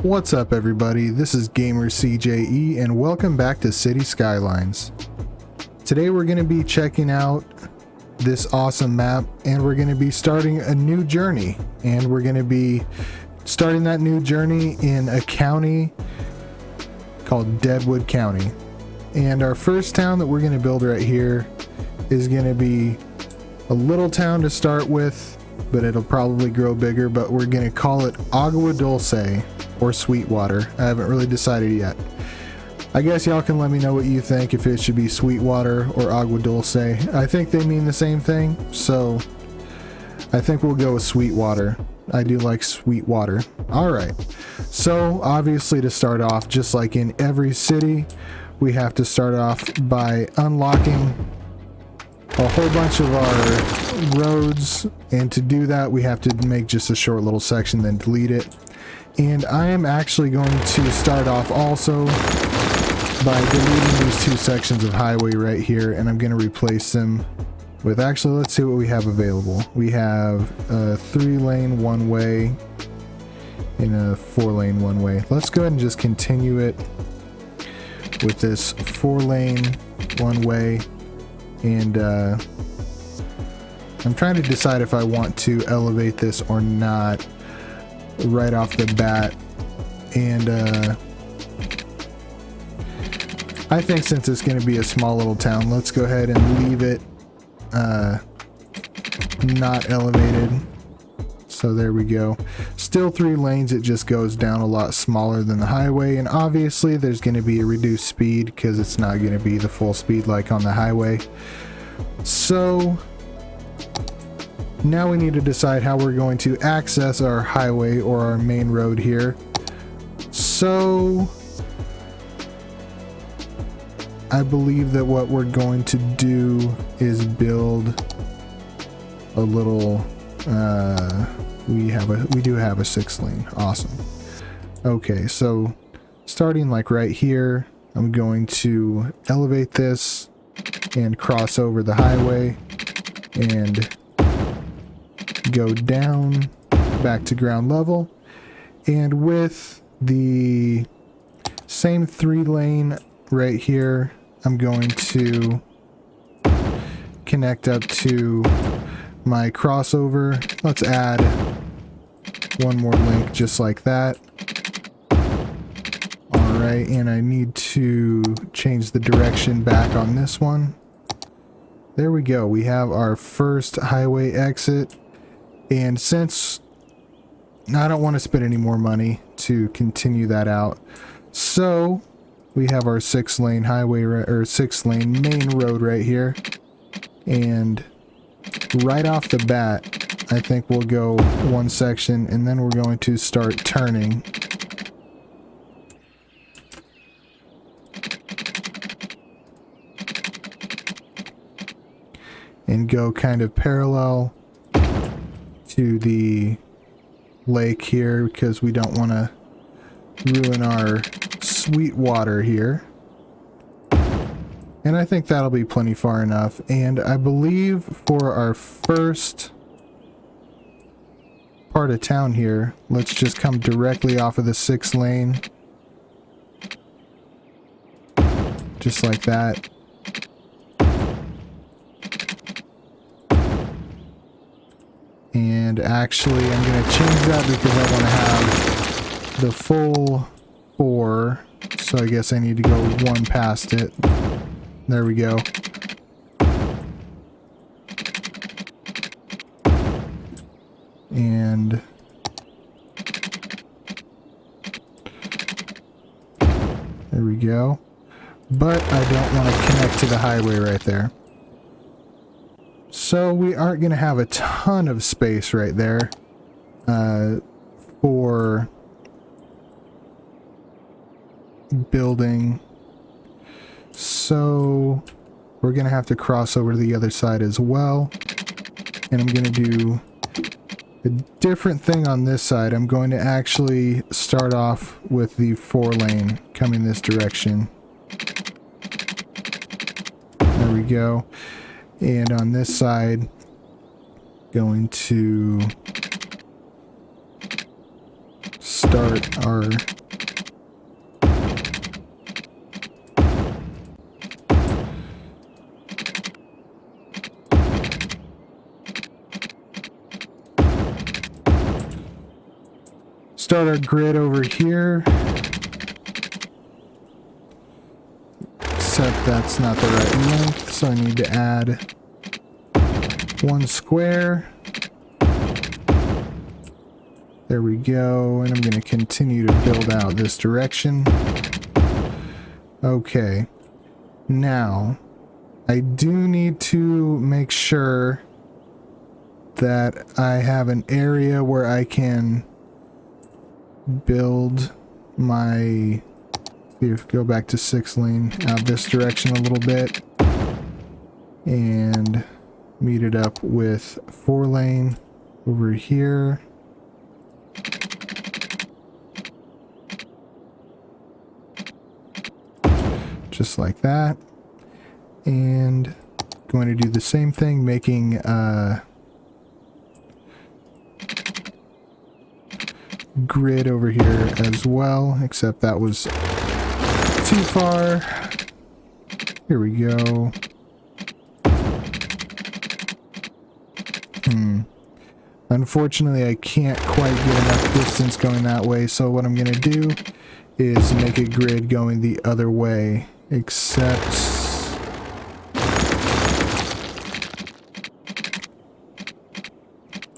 What's up everybody, this is Gamer CJE and welcome back to Cities Skylines. Today we're going to be checking out this awesome map and we're going to be starting a new journey. And we're going to be starting that new journey in a county called Deadwood County. And our first town that we're going to build right here is going to be a little town to start with, but it'll probably grow bigger, but we're going to call it Agua Dulce or Sweetwater. I haven't really decided yet. I guess y'all can let me know what you think, if it should be Sweetwater or Agua Dulce. I think they mean the same thing, so I think we'll go with Sweetwater. I do like Sweetwater. Alright, so obviously to start off, just like in every city, we have to start off by unlocking a whole bunch of our roads, and to do that we have to make just a short little section, then delete it. And I am actually going to start off also by deleting these two sections of highway right here, and I'm going to replace them with, actually, let's see what we have available. We have a 3-lane one-way and a 4-lane one-way. Let's go ahead and just continue it with this 4-lane one-way. And I'm trying to decide if I want to elevate this or not right off the bat. And I think since it's going to be a small little town, let's go ahead and leave it not elevated. So there we go. Still 3 lanes, it just goes down a lot smaller than the highway, and obviously there's going to be a reduced speed because it's not going to be the full speed like on the highway. So now we need to decide how we're going to access our highway or our main road here. So I believe that what we're going to do is build a little we do have a 6-lane. Awesome. Okay, so starting like right here, I'm going to elevate this and cross over the highway and go down back to ground level, and with the same 3-lane right here, I'm going to connect up to my crossover. Let's add one more link just like that. Alright, and I need to change the direction back on this one. There we go. We have our first highway exit. And since I don't want to spend any more money to continue that out, so we have our 6-lane highway, or 6-lane main road right here. And right off the bat, I think we'll go one section and then we're going to start turning. And go kind of parallel to the lake here because we don't want to ruin our Sweetwater here. And I think that'll be plenty far enough. And I believe for our first part of town here, let's just come directly off of the 6-lane. Just like that. And actually, I'm going to change that because I want to have the full 4. So I guess I need to go one past it. There we go. And there we go. But I don't want to connect to the highway right there. So we aren't going to have a ton of space right there for building. So we're going to have to cross over to the other side as well. And I'm going to do a different thing on this side. I'm going to actually start off with the 4-lane coming this direction. There we go. And on this side, going to start our grid over here. Except that's not the right length, so I need to add one square. There we go, and I'm going to continue to build out this direction. Okay, now I do need to make sure that I have an area where I can build my, go back to 6-lane out this direction a little bit and meet it up with 4-lane over here. Just like that. And going to do the same thing, making grid over here as well, except that was too far. Here we go. Unfortunately, I can't quite get enough distance going that way, so what I'm going to do is make a grid going the other way, except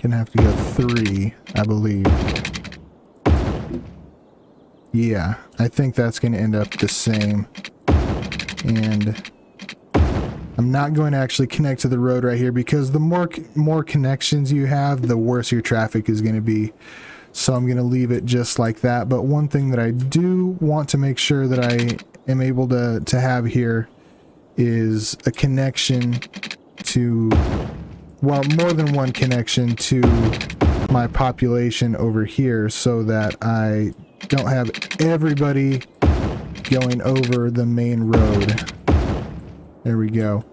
gonna have to go 3, I believe. Yeah, I think that's going to end up the same. And I'm not going to actually connect to the road right here because the more connections you have, the worse your traffic is going to be. So I'm going to leave it just like that. But one thing that I do want to make sure that I am able to have here is a connection to, well, more than one connection to my population over here so that I don't have everybody going over the main road. There we go.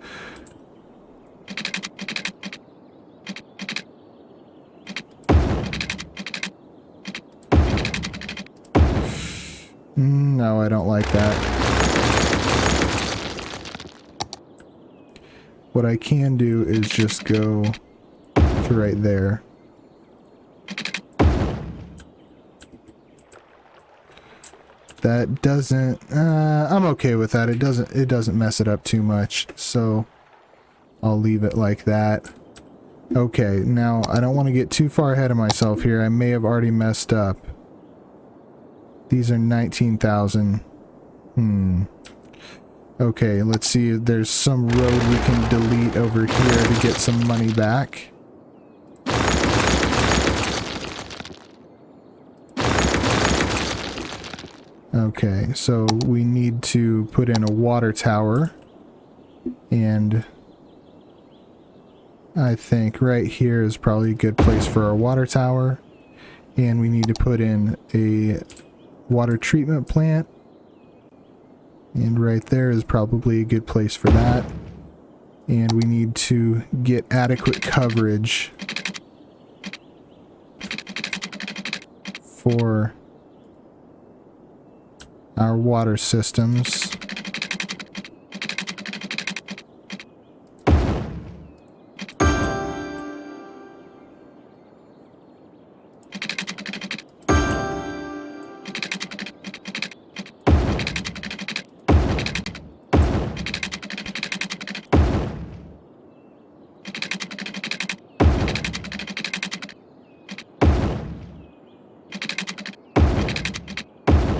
No, I don't like that. What I can do is just go to right there. That doesn't, I'm okay with that. It doesn't mess it up too much, so I'll leave it like that. Okay, now I don't want to get too far ahead of myself here. I may have already messed up. These are 19,000. Okay, let's see if there's some road we can delete over here to get some money back. Okay, so we need to put in a water tower, and I think right here is probably a good place for our water tower, and we need to put in a water treatment plant, and right there is probably a good place for that, and we need to get adequate coverage for our water systems.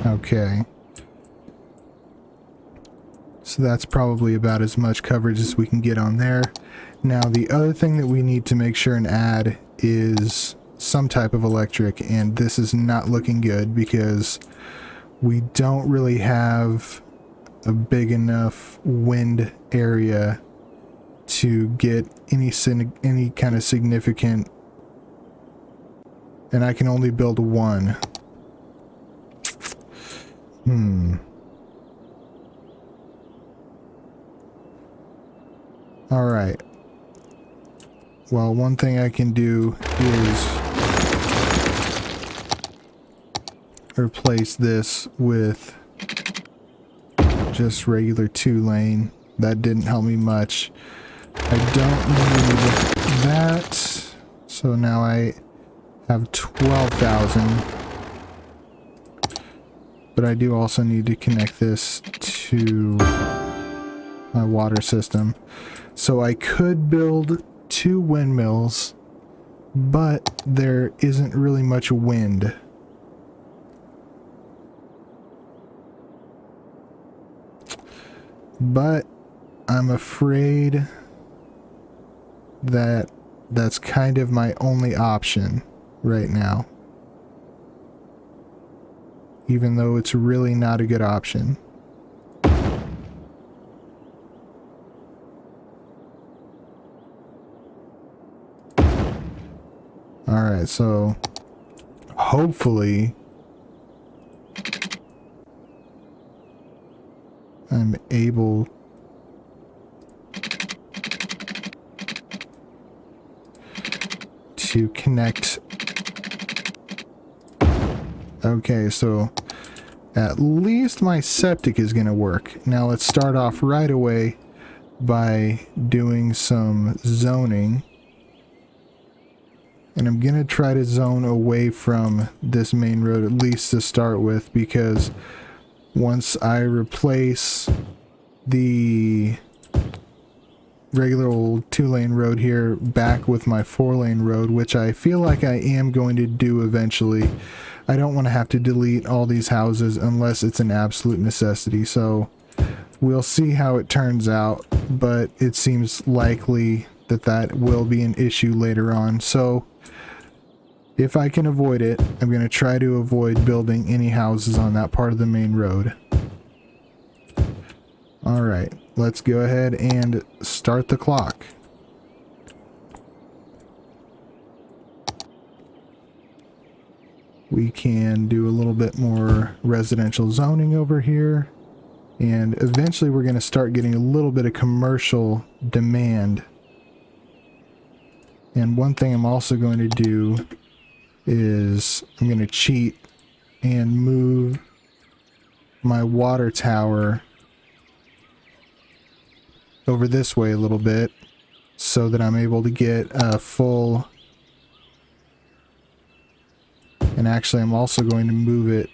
Okay. So that's probably about as much coverage as we can get on there. Now the other thing that we need to make sure and add is some type of electric, and this is not looking good because we don't really have a big enough wind area to get any kind of significant, and I can only build one. Alright. Well, one thing I can do is replace this with just regular 2-lane. That didn't help me much. I don't need that. So now I have 12,000. But I do also need to connect this to my water system. So I could build 2 windmills, but there isn't really much wind. But I'm afraid that that's kind of my only option right now. Even though it's really not a good option. Alright, so hopefully I'm able to connect. Okay, so at least my septic is going to work. Now let's start off right away by doing some zoning. And I'm going to try to zone away from this main road, at least to start with, because once I replace the regular old 2-lane road here back with my 4-lane road, which I feel like I am going to do eventually, I don't want to have to delete all these houses unless it's an absolute necessity. So we'll see how it turns out, but it seems likely that that will be an issue later on. So if I can avoid it, I'm going to try to avoid building any houses on that part of the main road. Alright, let's go ahead and start the clock. We can do a little bit more residential zoning over here. And eventually we're going to start getting a little bit of commercial demand. And one thing I'm also going to do is I'm going to cheat and move my water tower over this way a little bit so that I'm able to get a full. And actually I'm also going to move it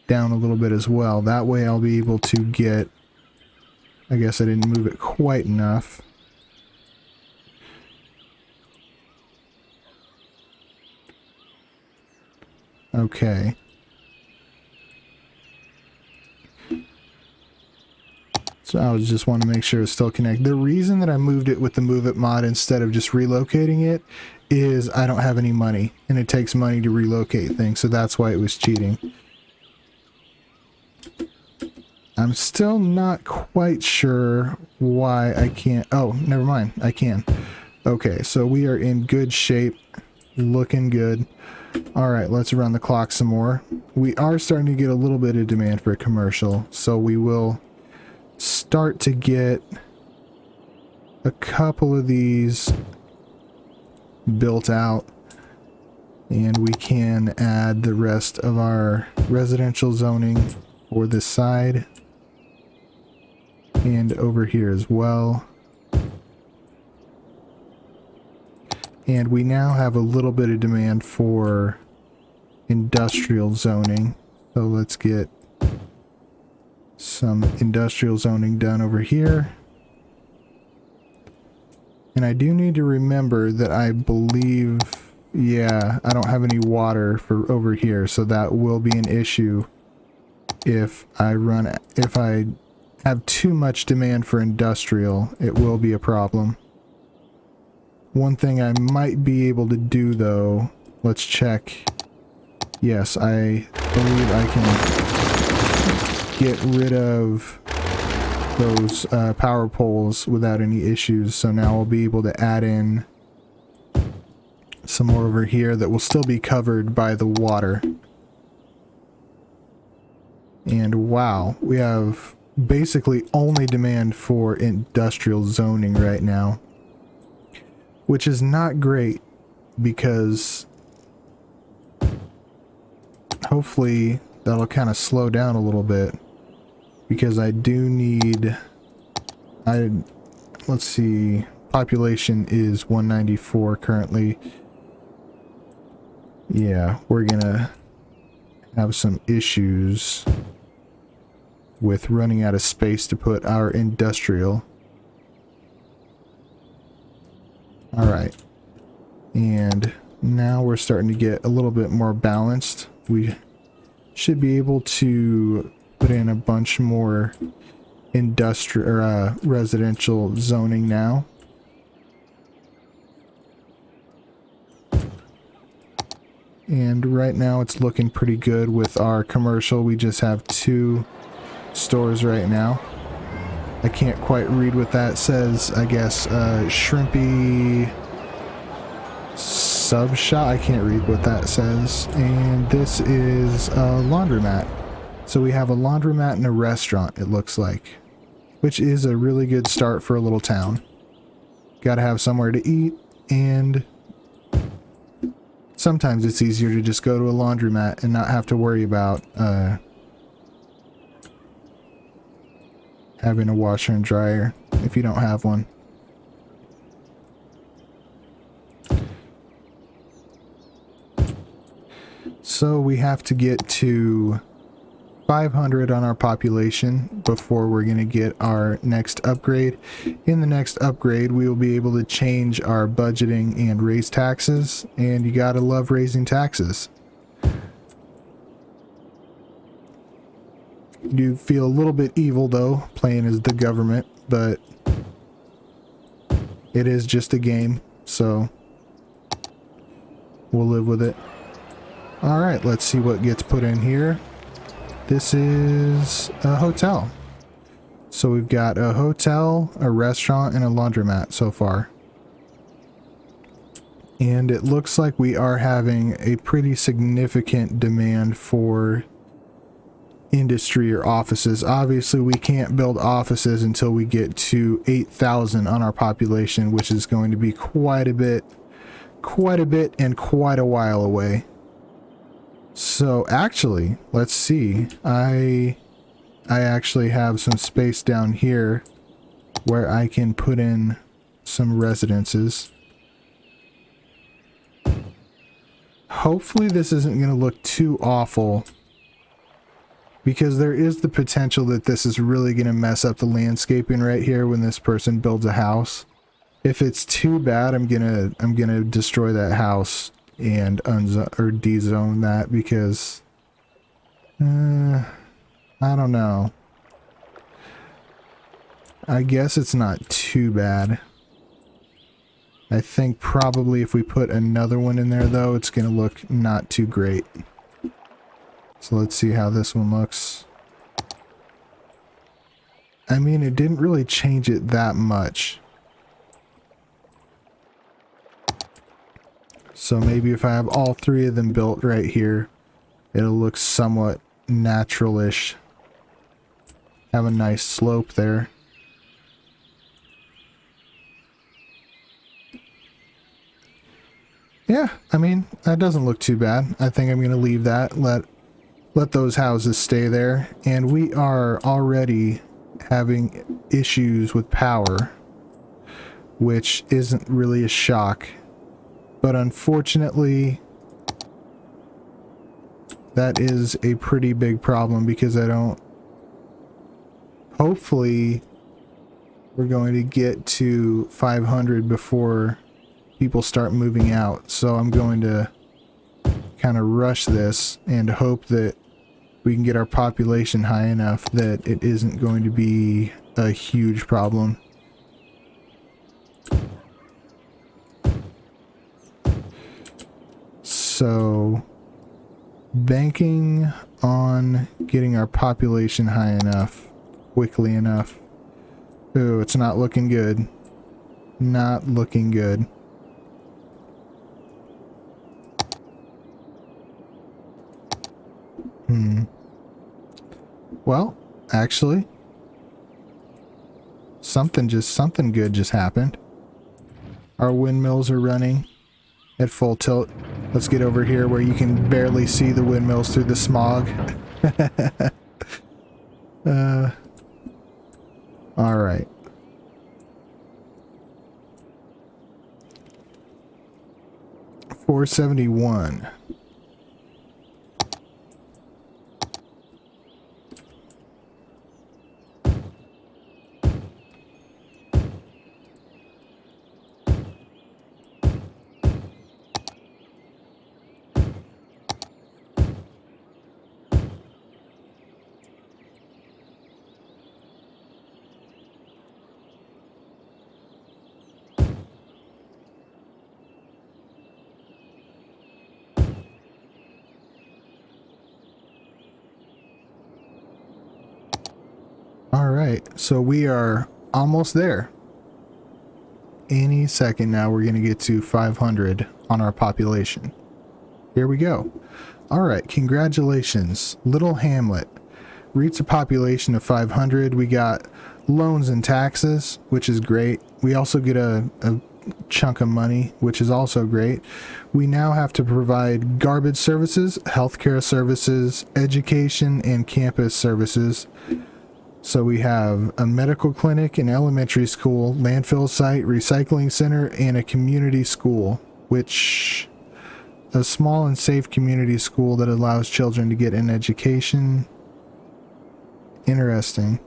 down a little bit as well. That way I'll be able to get, I guess I didn't move it quite enough. Okay. So I just want to make sure it's still connected. The reason that I moved it with the Move It mod instead of just relocating it is I don't have any money, and it takes money to relocate things, so that's why it was cheating. I'm still not quite sure why I can't. Oh, never mind. I can. Okay, so we are in good shape. Looking good. Alright, let's run the clock some more. We are starting to get a little bit of demand for a commercial, so we will start to get a couple of these built out, and we can add the rest of our residential zoning for this side and over here as well. And we now have a little bit of demand for industrial zoning, so let's get some industrial zoning done over here. And I do need to remember that I believe, yeah, I don't have any water for over here, so that will be an issue if I have too much demand for industrial. It will be a problem. One thing I might be able to do though, let's check. Yes, I believe I can get rid of those power poles without any issues. So now I'll be able to add in some more over here that will still be covered by the water. And wow, we have basically only demand for industrial zoning right now. which is not great because hopefully that'll kind of slow down a little bit, because I do need, let's see, population is 194 currently. Yeah, we're gonna have some issues with running out of space to put our industrial. Alright, and now we're starting to get a little bit more balanced. We should be able to put in a bunch more industrial or residential zoning now. And right now it's looking pretty good with our commercial. We just have 2 stores right now. I can't quite read what that says. I guess Shrimpy Sub Shop. I can't read what that says. And this is a laundromat. So we have a laundromat and a restaurant, it looks like, which is a really good start for a little town. Gotta have somewhere to eat, and sometimes it's easier to just go to a laundromat and not have to worry about having a washer and dryer if you don't have one. So we have to get to 500 on our population before we're going to get our next upgrade. In the next upgrade, we will be able to change our budgeting and raise taxes, and you gotta love raising taxes. You do feel a little bit evil though, playing as the government, but it is just a game, so we'll live with it. Alright, let's see what gets put in here. This is a hotel. So we've got a hotel, a restaurant, and a laundromat so far. And it looks like we are having a pretty significant demand for industry or offices. Obviously, we can't build offices until we get to 8,000 on our population, which is going to be quite a bit and quite a while away. So actually, let's see. I actually have some space down here where I can put in some residences. Hopefully this isn't going to look too awful, because there is the potential that this is really going to mess up the landscaping right here when this person builds a house. If it's too bad, I'm gonna destroy that house and dezone that, because I don't know. I guess it's not too bad. I think probably if we put another one in there though, it's gonna look not too great. So let's see how this one looks. I mean, it didn't really change it that much. So maybe if I have all 3 of them built right here, it'll look somewhat natural-ish. Have a nice slope there. Yeah, I mean, that doesn't look too bad. I think I'm going to leave that, let those houses stay there. And we are already having issues with power, which isn't really a shock. But unfortunately, that is a pretty big problem, because I don't... Hopefully, we're going to get to 500 before people start moving out. So I'm going to kind of rush this and hope that we can get our population high enough that it isn't going to be a huge problem. So, banking on getting our population high enough, quickly enough. Ooh, it's not looking good. Not looking good. Well, actually, something good just happened. Our windmills are running at full tilt. Let's get over here where you can barely see the windmills through the smog. All right. $471. All right, so we are almost there. Any second now, we're going to get to 500 on our population. Here we go. All right, congratulations. Little Hamlet reached a population of 500. We got loans and taxes, which is great. We also get a chunk of money, which is also great. We now have to provide garbage services, healthcare services, education, and campus services. So we have a medical clinic, an elementary school, landfill site, recycling center, and a community school, which a small and safe community school that allows children to get an education. Interesting.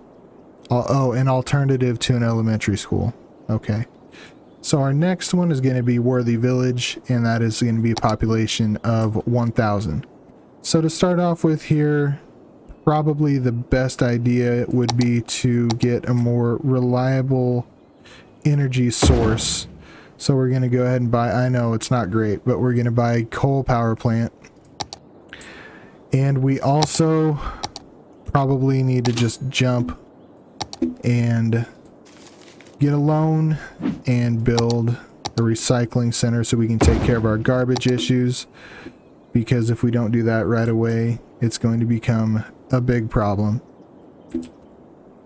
Oh, an alternative to an elementary school. Okay. So our next one is going to be Worthy Village, and that is going to be a population of 1,000. So to start off with here, probably the best idea would be to get a more reliable energy source. So we're going to go ahead and buy, I know it's not great, but we're going to buy a coal power plant. And we also probably need to just jump and get a loan and build a recycling center so we can take care of our garbage issues. Because if we don't do that right away, it's going to become a big problem.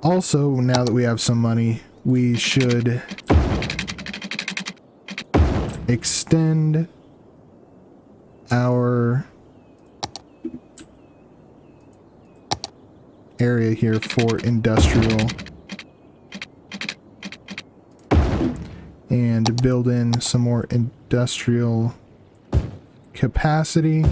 Also, now that we have some money, we should extend our area here for industrial and build in some more industrial capacity.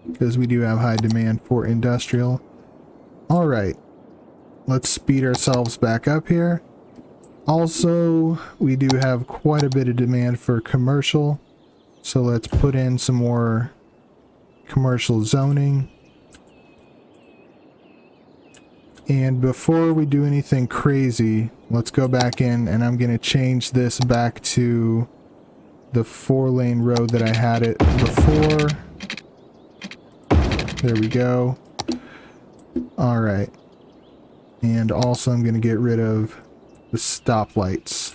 Because we do have high demand for industrial. All right, let's speed ourselves back up here. Also, we do have quite a bit of demand for commercial, so let's put in some more commercial zoning. And before we do anything crazy, let's go back in, and I'm going to change this back to the 4-lane road that I had it before. There we go. All right. And also I'm going to get rid of the stoplights.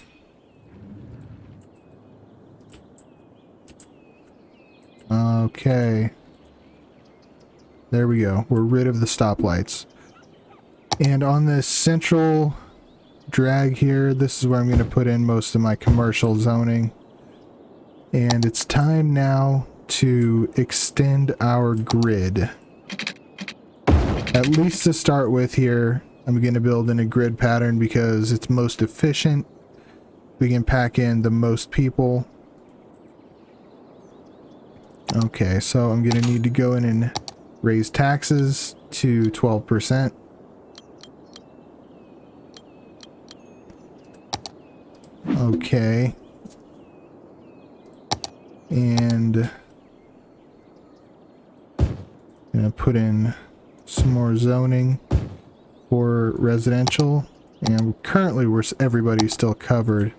Okay. There we go. We're rid of the stoplights. And on this central drag here, this is where I'm going to put in most of my commercial zoning. And it's time now to extend our grid. At least to start with here, I'm going to build in a grid pattern because it's most efficient. We can pack in the most people. Okay, so I'm going to need to go in and raise taxes to 12%. Okay. And I'm going to put in some more zoning for residential. And currently everybody's still covered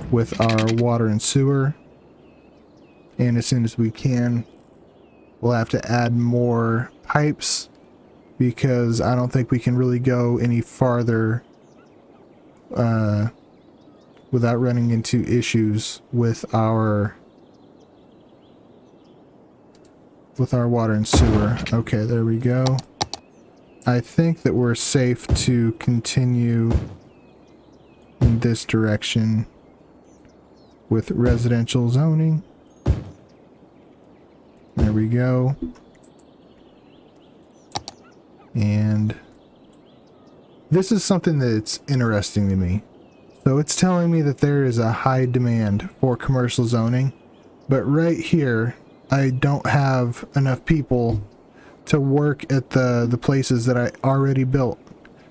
with our water and sewer. And as soon as we can, we'll have to add more pipes because I don't think we can really go any farther without running into issues with our water and sewer. Okay, there we go. I think that we're safe to continue in this direction with residential zoning. There we go. And this is something that's interesting to me. So it's telling me that there is a high demand for commercial zoning, but right here I don't have enough people to work at the places that I already built.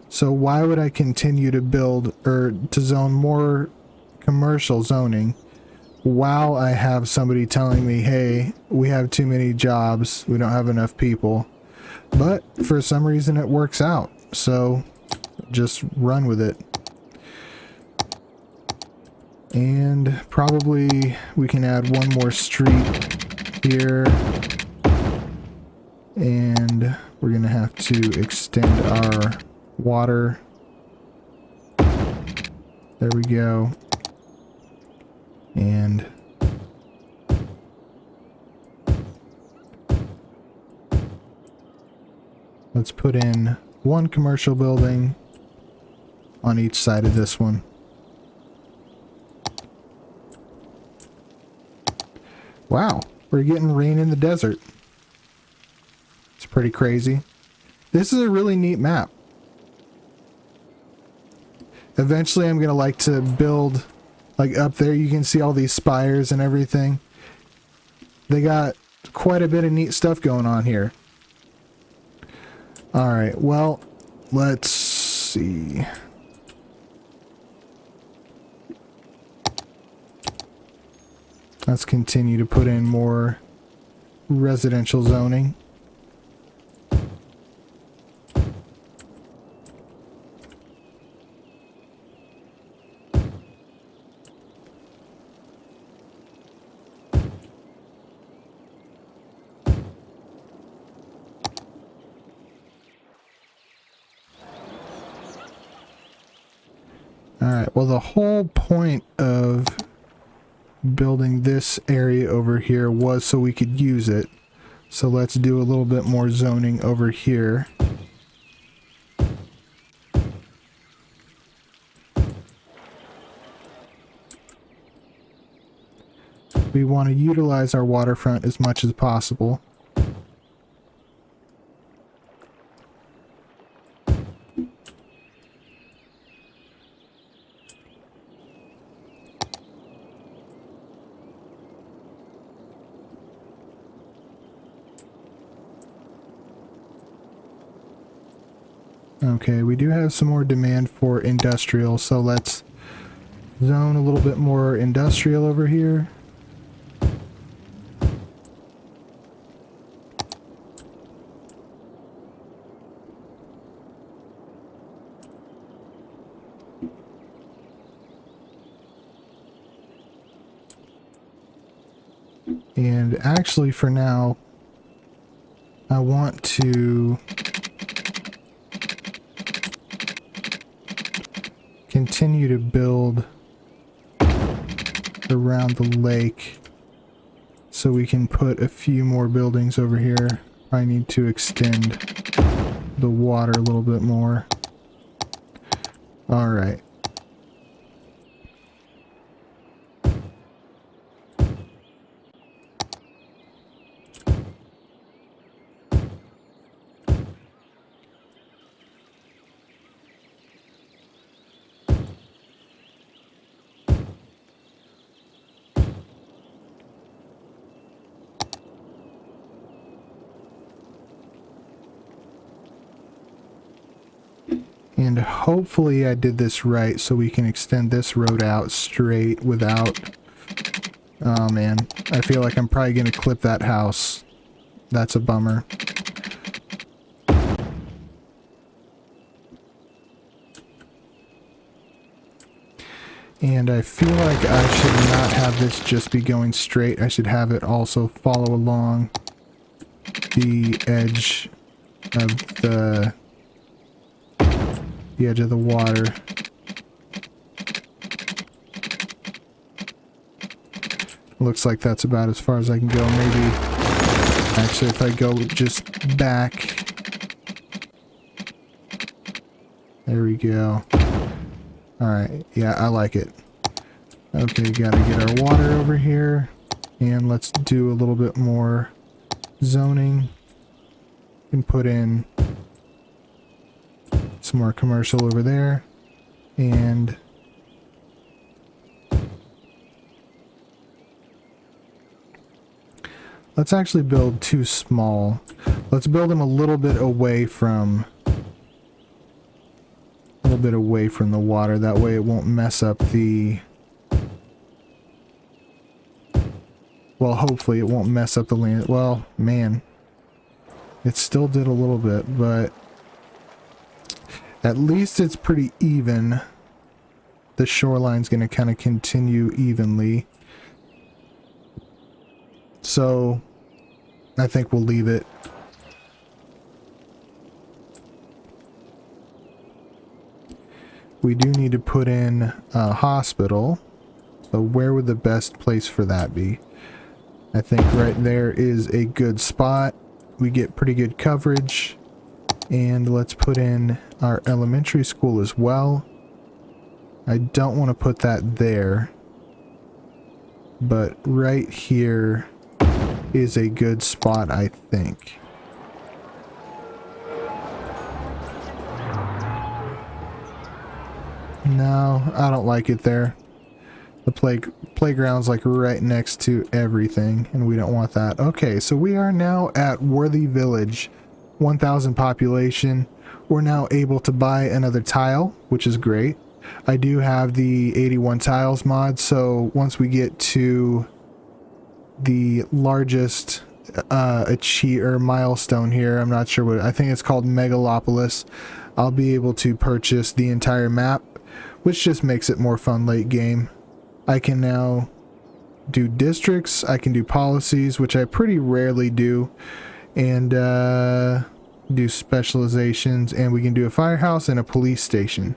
So why would I continue to build or to zone more commercial zoning while I have somebody telling me, hey, we have too many jobs, we don't have enough people? But for some reason it works out, so just run with it. And probably we can add one more street here, and we're gonna have to extend our water. There we go. And let's put in one commercial building on each side of this one. Wow, we're getting rain in the desert. It's pretty crazy. This is a really neat map. Eventually I'm gonna like to build, like up there you can see all these spires and everything. They got quite a bit of neat stuff going on here. Alright, well, let's see. Let's continue to put in more residential zoning. Alright, well, the whole point of building this area over here was so we could use it. So let's do a little bit more zoning over here. We want to utilize our waterfront as much as possible. Okay, we do have some more demand for industrial, so let's zone a little bit more industrial over here. And actually for now, I want to continue to build around the lake so we can put a few more buildings over here. I need to extend the water a little bit more. All right. And hopefully I did this right so we can extend this road out straight without... Oh man, I feel like I'm probably going to clip that house. That's a bummer. And I feel like I should not have this just be going straight. I should have it also follow along the edge of the edge of the water. Looks like that's about as far as I can go. Maybe, actually, if I go just back. There we go. Alright, yeah, I like it. Okay, gotta get our water over here. And let's do a little bit more zoning. And put in some more commercial over there. And let's actually build two small. Let's build them a little bit away from the water. That way it won't mess up the, well, hopefully it won't mess up the land. Well, man, it still did a little bit, but at least it's pretty even. The shoreline's going to kind of continue evenly. So I think we'll leave it. We do need to put in a hospital. So where would the best place for that be? I think right there is a good spot. We get pretty good coverage. And let's put in our elementary school as well. I don't want to put that there. But right here is a good spot, I think. No, I don't like it there. The playground's like right next to everything, and we don't want that. Okay, so we are now at Worthy Village, 1,000 population. We're now able to buy another tile, which is great. I do have the 81 tiles mod, so once we get to the largest milestone here, I'm not sure what, I think it's called Megalopolis, I'll be able to purchase the entire map, which just makes it more fun late game. I can now do districts, I can do policies, which I pretty rarely do, and do specializations, and we can do a firehouse and a police station.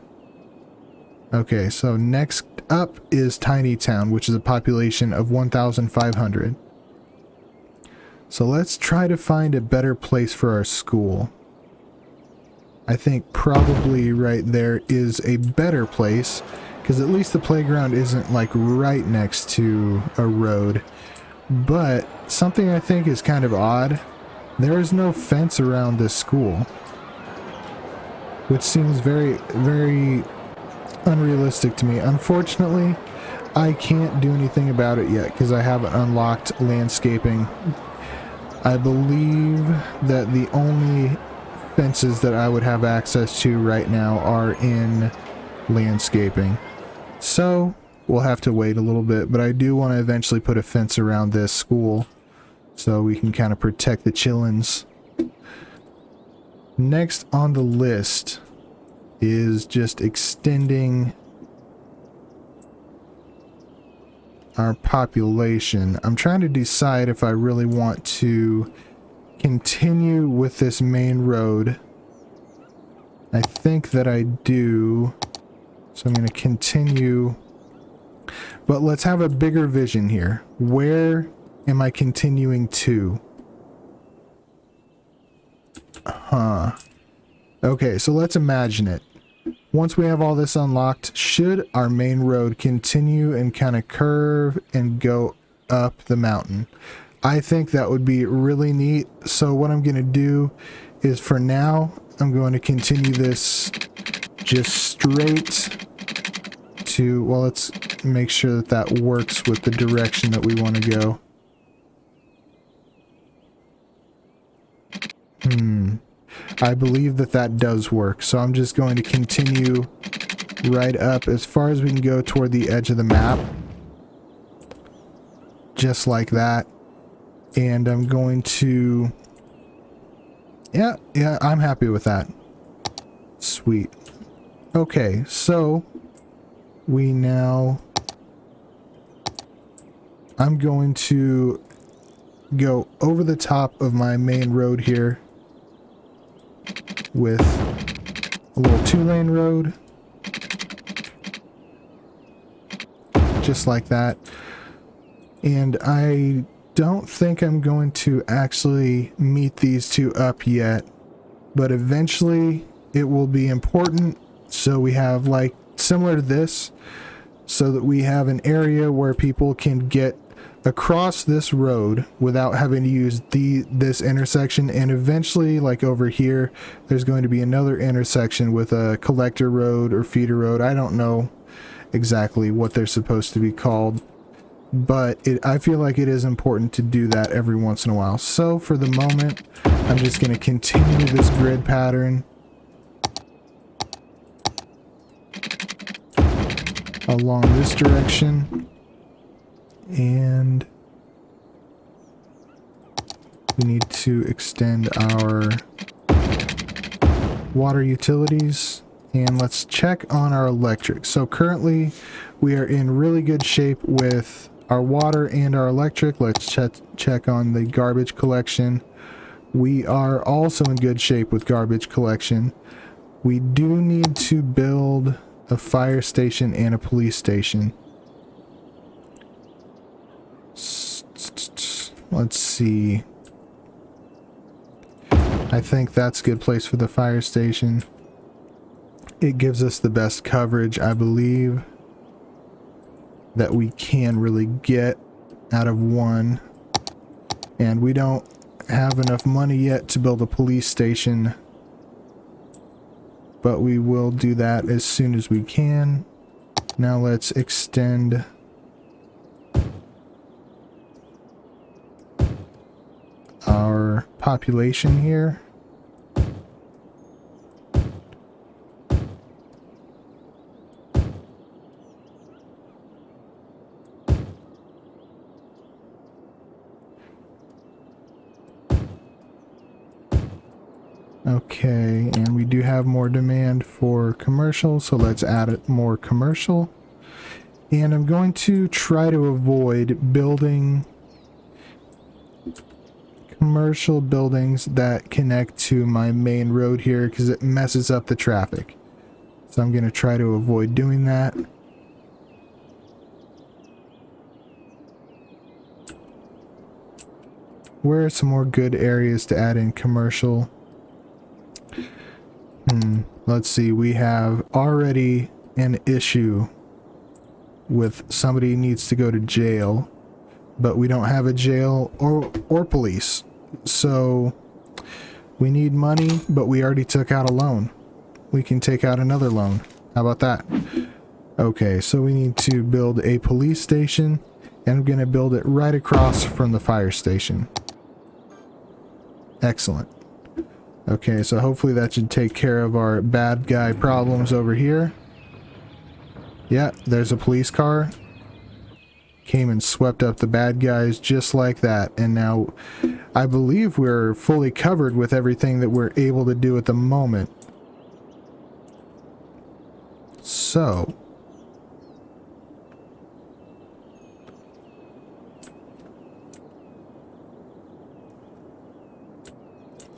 Okay, so next up is Tiny Town, which is a population of 1,500. So let's try to find a better place for our school. I think probably right there is a better place, because at least the playground isn't like right next to a road. But something I think is kind of odd, there is no fence around this school, which seems very, very unrealistic to me. Unfortunately, I can't do anything about it yet because I haven't unlocked landscaping. I believe that the only fences that I would have access to right now are in landscaping. So we'll have to wait a little bit, but I do want to eventually put a fence around this school so we can kind of protect the chillins. Next on the list is just extending our population. I'm trying to decide if I really want to continue with this main road. I think that I do, so I'm going to continue, but let's have a bigger vision here. Where am I continuing to? Okay, so let's imagine it. Once we have all this unlocked, should our main road continue and kind of curve and go up the mountain? I think that would be really neat. So what I'm going to do is, for now, I'm going to continue this just straight to, well, let's make sure that that works with the direction that we want to go. I believe that that does work, so I'm just going to continue right up as far as we can go toward the edge of the map, just like that. And I'm going to, yeah, I'm happy with that. Sweet. Okay, so we now, I'm going to go over the top of my main road here with a little 2-lane road, just like that. And I don't think I'm going to actually meet these two up yet, but eventually it will be important. So we have like similar to this, so that we have an area where people can get across this road without having to use this intersection. And eventually, like over here, there's going to be another intersection with a collector road or feeder road. I don't know exactly what they're supposed to be called, but I feel like it is important to do that every once in a while. So for the moment, I'm just going to continue this grid pattern along this direction, and we need to extend our water utilities, and let's check on our electric. So currently we are in really good shape with our water and our electric. Let's check on the garbage collection. We are also in good shape with garbage collection. We do need to build a fire station and a police station. Let's see. I think that's a good place for the fire station. It gives us the best coverage, I believe, that we can really get out of one. And we don't have enough money yet to build a police station, but we will do that as soon as we can. Now let's extend our population here. Okay, and we do have more demand for commercial, so let's add more commercial. And I'm going to try to avoid building commercial buildings that connect to my main road here, because it messes up the traffic. So I'm going to try to avoid doing that. Where are some more good areas to add in commercial? Let's see, we have already an issue with somebody needs to go to jail, but we don't have a jail or police. So we need money, but we already took out a loan. We can take out another loan. How about that? Okay, so we need to build a police station, and I'm going to build it right across from the fire station. Excellent. Okay, so hopefully that should take care of our bad guy problems over here. Yeah, there's a police car. Came and swept up the bad guys just like that. And now I believe we're fully covered with everything that we're able to do at the moment. So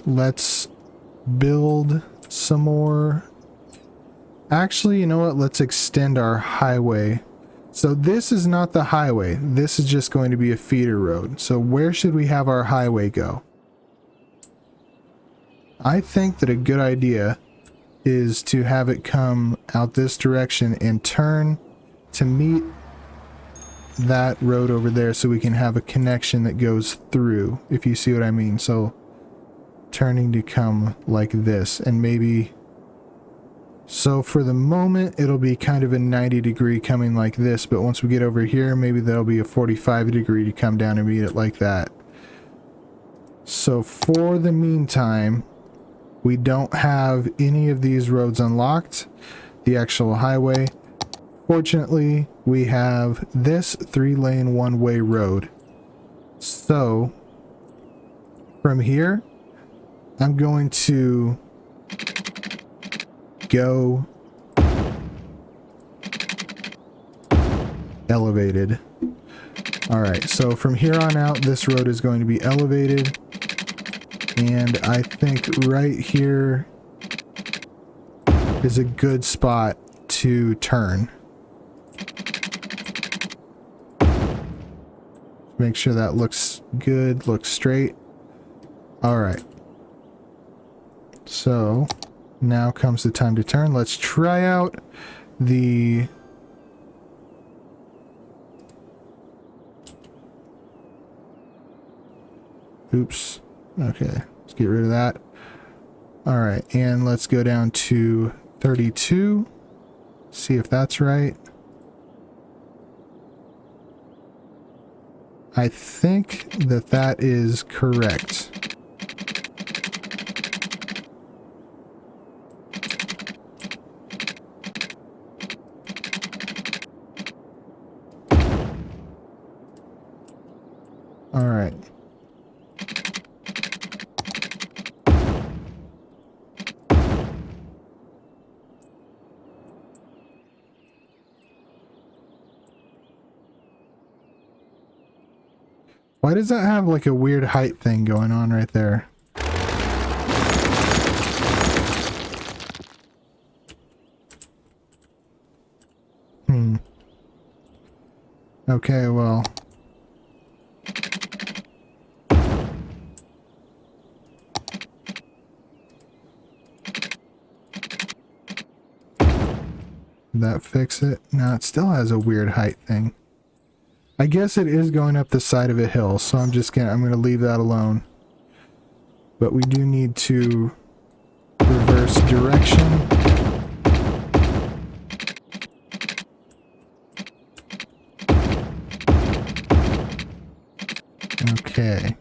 let's build some more. Actually, you know what? Let's extend our highway. So this is not the highway. This is just going to be a feeder road. So where should we have our highway go? I think that a good idea is to have it come out this direction and turn to meet that road over there, so we can have a connection that goes through, if you see what I mean. So turning to come like this, and maybe, so for the moment it'll be kind of a 90-degree coming like this, but once we get over here, maybe there'll be a 45-degree to come down and meet it like that. So for the meantime, we don't have any of these roads unlocked, the actual highway. Fortunately, we have this 3-lane one-way road. So from here, I'm going to go elevated. Alright, so from here on out, this road is going to be elevated. And I think right here is a good spot to turn. Make sure that looks good, looks straight. All right. So now comes the time to turn. Let's try out the oops. Okay, let's get rid of that. All right, and let's go down to 32. See if that's right. I think that that is correct. All right. Why does that have like a weird height thing going on right there? Okay, well. Did that fix it? No, it still has a weird height thing. I guess it is going up the side of a hill, so I'm gonna leave that alone. But we do need to reverse direction. Okay.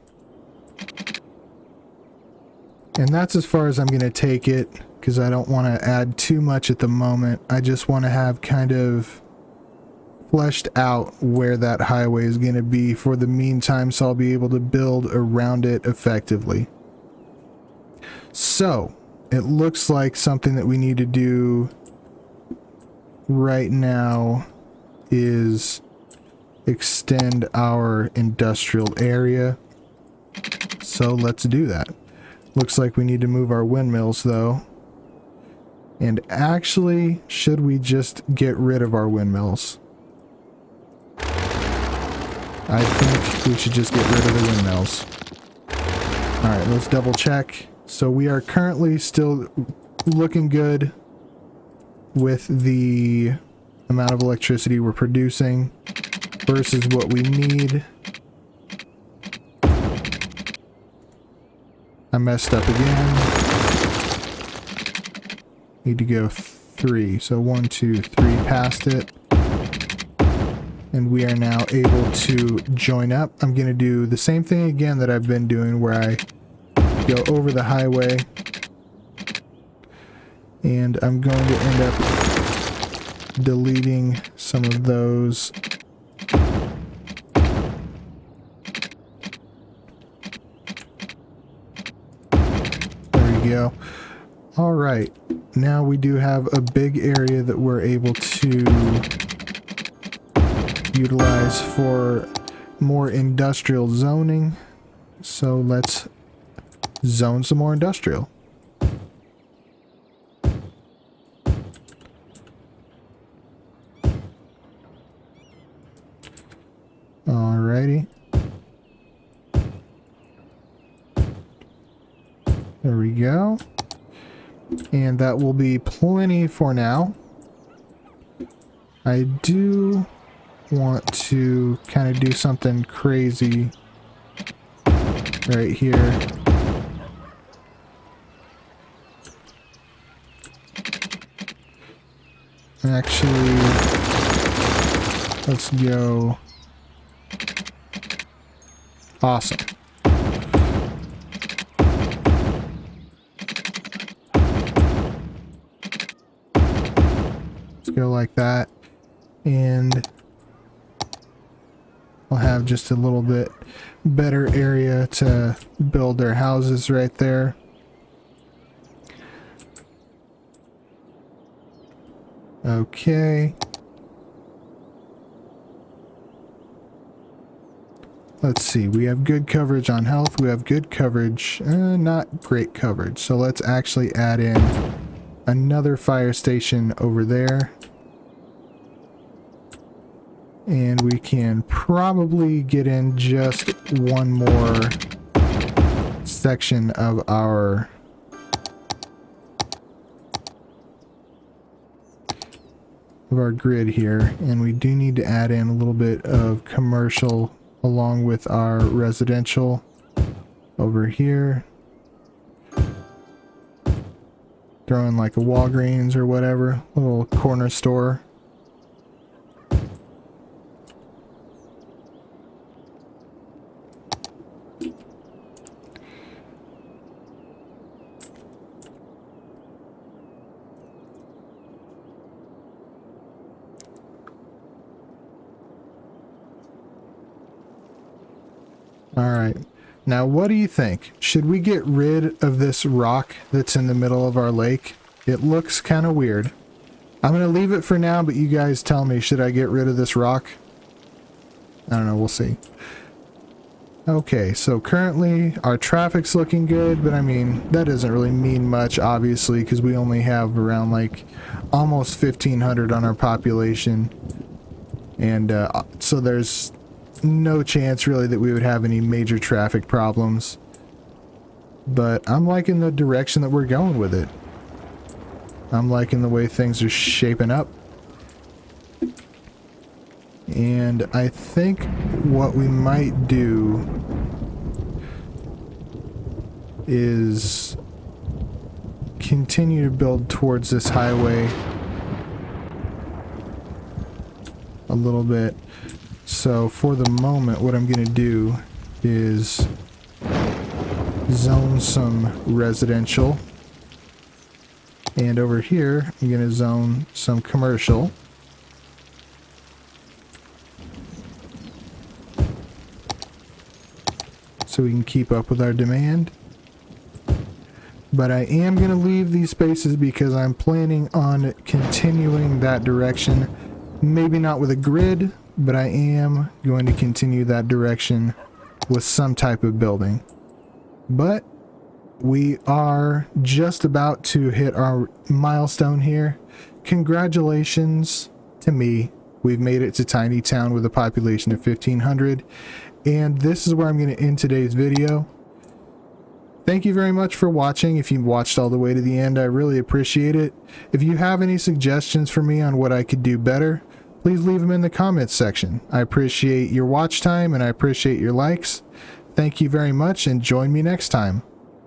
And that's as far as I'm gonna take it, because I don't want to add too much at the moment. I just want to have kind of fleshed out where that highway is going to be for the meantime, so I'll be able to build around it effectively. So it looks like something that we need to do right now is extend our industrial area. So let's do that. Looks like we need to move our windmills though. And actually, should we just get rid of our windmills? I think we should just get rid of the windmills. Alright, let's double check. So we are currently still looking good with the amount of electricity we're producing versus what we need. I messed up again. Need to go 3. So 1, 2, 3 past it. And we are now able to join up. I'm going to do the same thing again that I've been doing, where I go over the highway. And I'm going to end up deleting some of those. There we go. All right. Now we do have a big area that we're able to utilize for more industrial zoning. So let's zone some more industrial. Alrighty. There we go. And that will be plenty for now. I do want to kind of do something crazy right here. Actually, let's go. Awesome. Let's go like that. And I'll have just a little bit better area to build their houses right there. Okay. Let's see. We have good coverage on health. We have good coverage. Not great coverage. So let's actually add in another fire station over there. And we can probably get in just one more section of our grid here, and we do need to add in a little bit of commercial along with our residential over here. Throw in like a Walgreens or whatever, a little corner store. All right. Now, what do you think? Should we get rid of this rock that's in the middle of our lake? It looks kind of weird. I'm going to leave it for now, but you guys tell me, should I get rid of this rock? I don't know. We'll see. Okay, so currently our traffic's looking good, but I mean, that doesn't really mean much, obviously, because we only have around like almost 1,500 on our population. And so there's no chance really that we would have any major traffic problems, but I'm liking the direction that we're going with it. I'm liking the way things are shaping up, and I think what we might do is continue to build towards this highway a little bit. So for the moment, what I'm going to do is zone some residential. And over here, I'm going to zone some commercial. So we can keep up with our demand. But I am going to leave these spaces because I'm planning on continuing that direction. Maybe not with a grid, but I am going to continue that direction with some type of building. But we are just about to hit our milestone here. Congratulations to me. We've made it to Tiny Town with a population of 1,500. And this is where I'm going to end today's video. Thank you very much for watching. If you watched all the way to the end, I really appreciate it. If you have any suggestions for me on what I could do better, please leave them in the comments section. I appreciate your watch time and I appreciate your likes. Thank you very much and join me next time.